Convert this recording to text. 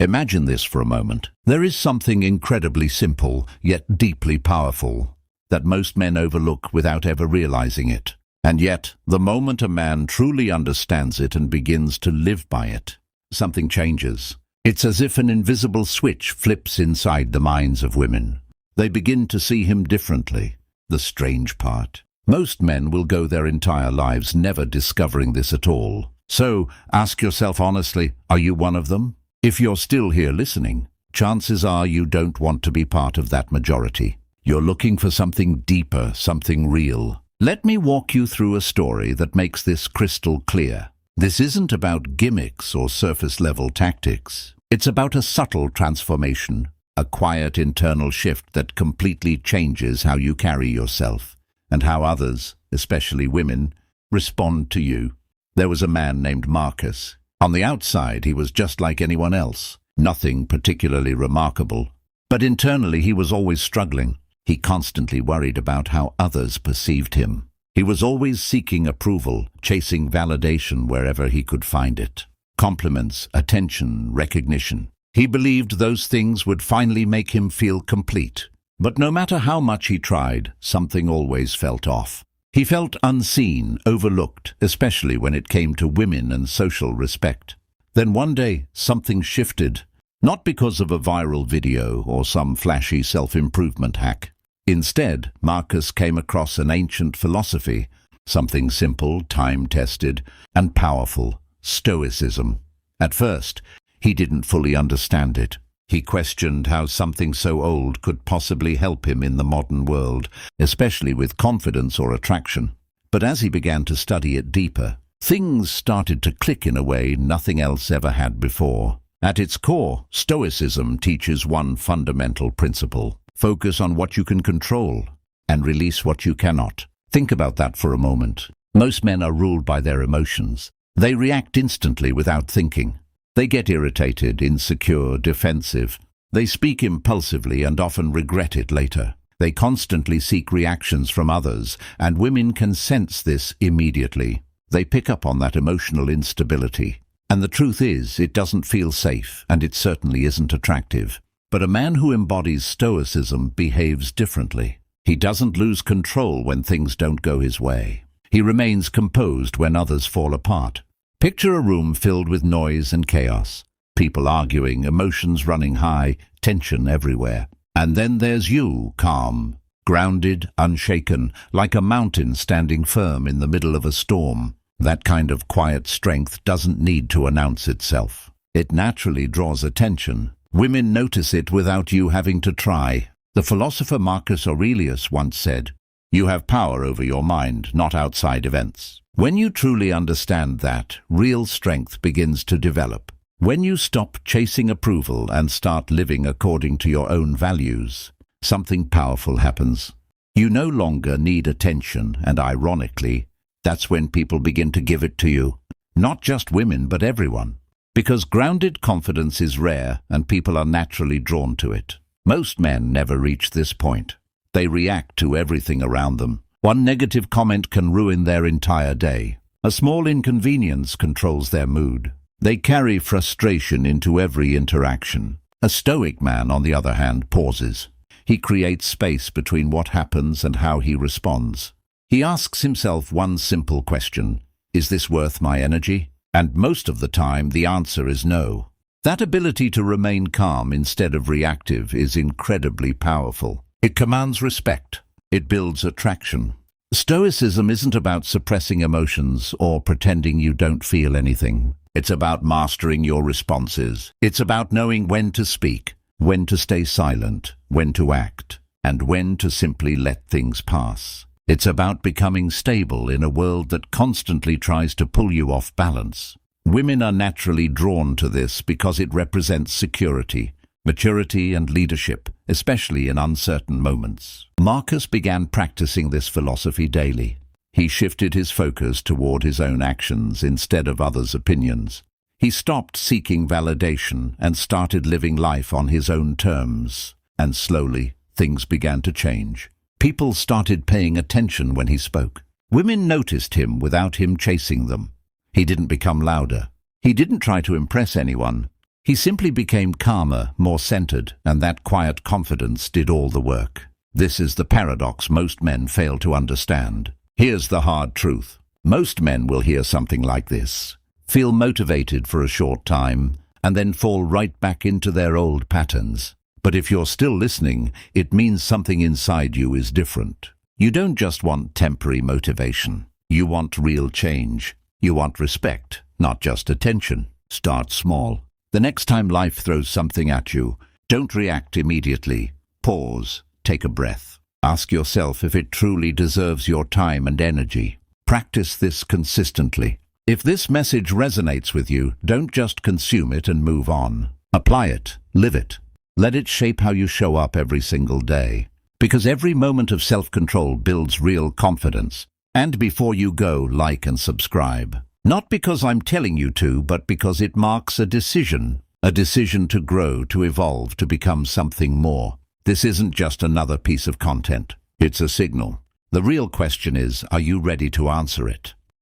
Imagine this for a moment. There is something incredibly simple, yet deeply powerful, that most men overlook without ever realizing it. And yet, the moment a man truly understands it and begins to live by it, something changes. It's as if an invisible switch flips inside the minds of women. They begin to see him differently. The strange part: most men will go their entire lives never discovering this at all. So, ask yourself honestly, are you one of them? If you're still here listening, chances are you don't want to be part of that majority. You're looking for something deeper, something real. Let me walk you through a story that makes this crystal clear. This isn't about gimmicks or surface-level tactics. It's about a subtle transformation, a quiet internal shift that completely changes how you carry yourself and how others, especially women, respond to you. There was a man named Marcus. On the outside, he was just like anyone else, nothing particularly remarkable. But internally, he was always struggling. He constantly worried about how others perceived him. He was always seeking approval, chasing validation wherever he could find it. Compliments, attention, recognition. He believed those things would finally make him feel complete. But no matter how much he tried, something always felt off. He felt unseen, overlooked, especially when it came to women and social respect. Then one day, something shifted. Not because of a viral video or some flashy self-improvement hack. Instead, Marcus came across an ancient philosophy, something simple, time-tested, and powerful: Stoicism. At first, he didn't fully understand it. He questioned how something so old could possibly help him in the modern world, especially with confidence or attraction. But as he began to study it deeper, things started to click in a way nothing else ever had before. At its core, Stoicism teaches one fundamental principle: focus on what you can control and release what you cannot. Think about that for a moment. Most men are ruled by their emotions. They react instantly without thinking. They get irritated, insecure, defensive. They speak impulsively and often regret it later. They constantly seek reactions from others, and women can sense this immediately. They pick up on that emotional instability. And the truth is, it doesn't feel safe, and it certainly isn't attractive. But a man who embodies Stoicism behaves differently. He doesn't lose control when things don't go his way. He remains composed when others fall apart. Picture a room filled with noise and chaos. People arguing, emotions running high, tension everywhere. And then there's you, calm, grounded, unshaken, like a mountain standing firm in the middle of a storm. That kind of quiet strength doesn't need to announce itself. It naturally draws attention. Women notice it without you having to try. The philosopher Marcus Aurelius once said, "You have power over your mind, not outside events." When you truly understand that, real strength begins to develop. When you stop chasing approval and start living according to your own values, something powerful happens. You no longer need attention, and ironically, that's when people begin to give it to you. Not just women, but everyone. Because grounded confidence is rare, and people are naturally drawn to it. Most men never reach this point. They react to everything around them. One negative comment can ruin their entire day. A small inconvenience controls their mood. They carry frustration into every interaction. A stoic man, on the other hand, pauses. He creates space between what happens and how he responds. He asks himself one simple question: is this worth my energy? And most of the time, the answer is no. That ability to remain calm instead of reactive is incredibly powerful. It commands respect. It builds attraction. Stoicism isn't about suppressing emotions or pretending you don't feel anything. It's about mastering your responses. It's about knowing when to speak, when to stay silent, when to act, and when to simply let things pass. It's about becoming stable in a world that constantly tries to pull you off balance. Women are naturally drawn to this because it represents security, maturity, and leadership, especially in uncertain moments. Marcus began practicing this philosophy daily. He shifted his focus toward his own actions instead of others' opinions. He stopped seeking validation and started living life on his own terms. And slowly, things began to change. People started paying attention when he spoke. Women noticed him without him chasing them. He didn't become louder. He didn't try to impress anyone. He simply became calmer, more centered, and that quiet confidence did all the work. This is the paradox most men fail to understand. Here's the hard truth. Most men will hear something like this, feel motivated for a short time, and then fall right back into their old patterns. But if you're still listening, it means something inside you is different. You don't just want temporary motivation. You want real change. You want respect, not just attention. Start small. The next time life throws something at you, don't react immediately. Pause. Take a breath. Ask yourself if it truly deserves your time and energy. Practice this consistently. If this message resonates with you, don't just consume it and move on. Apply it. Live it. Let it shape how you show up every single day. Because every moment of self-control builds real confidence. And before you go, like and subscribe. Not because I'm telling you to, but because it marks a decision. A decision to grow, to evolve, to become something more. This isn't just another piece of content. It's a signal. The real question is, are you ready to answer it?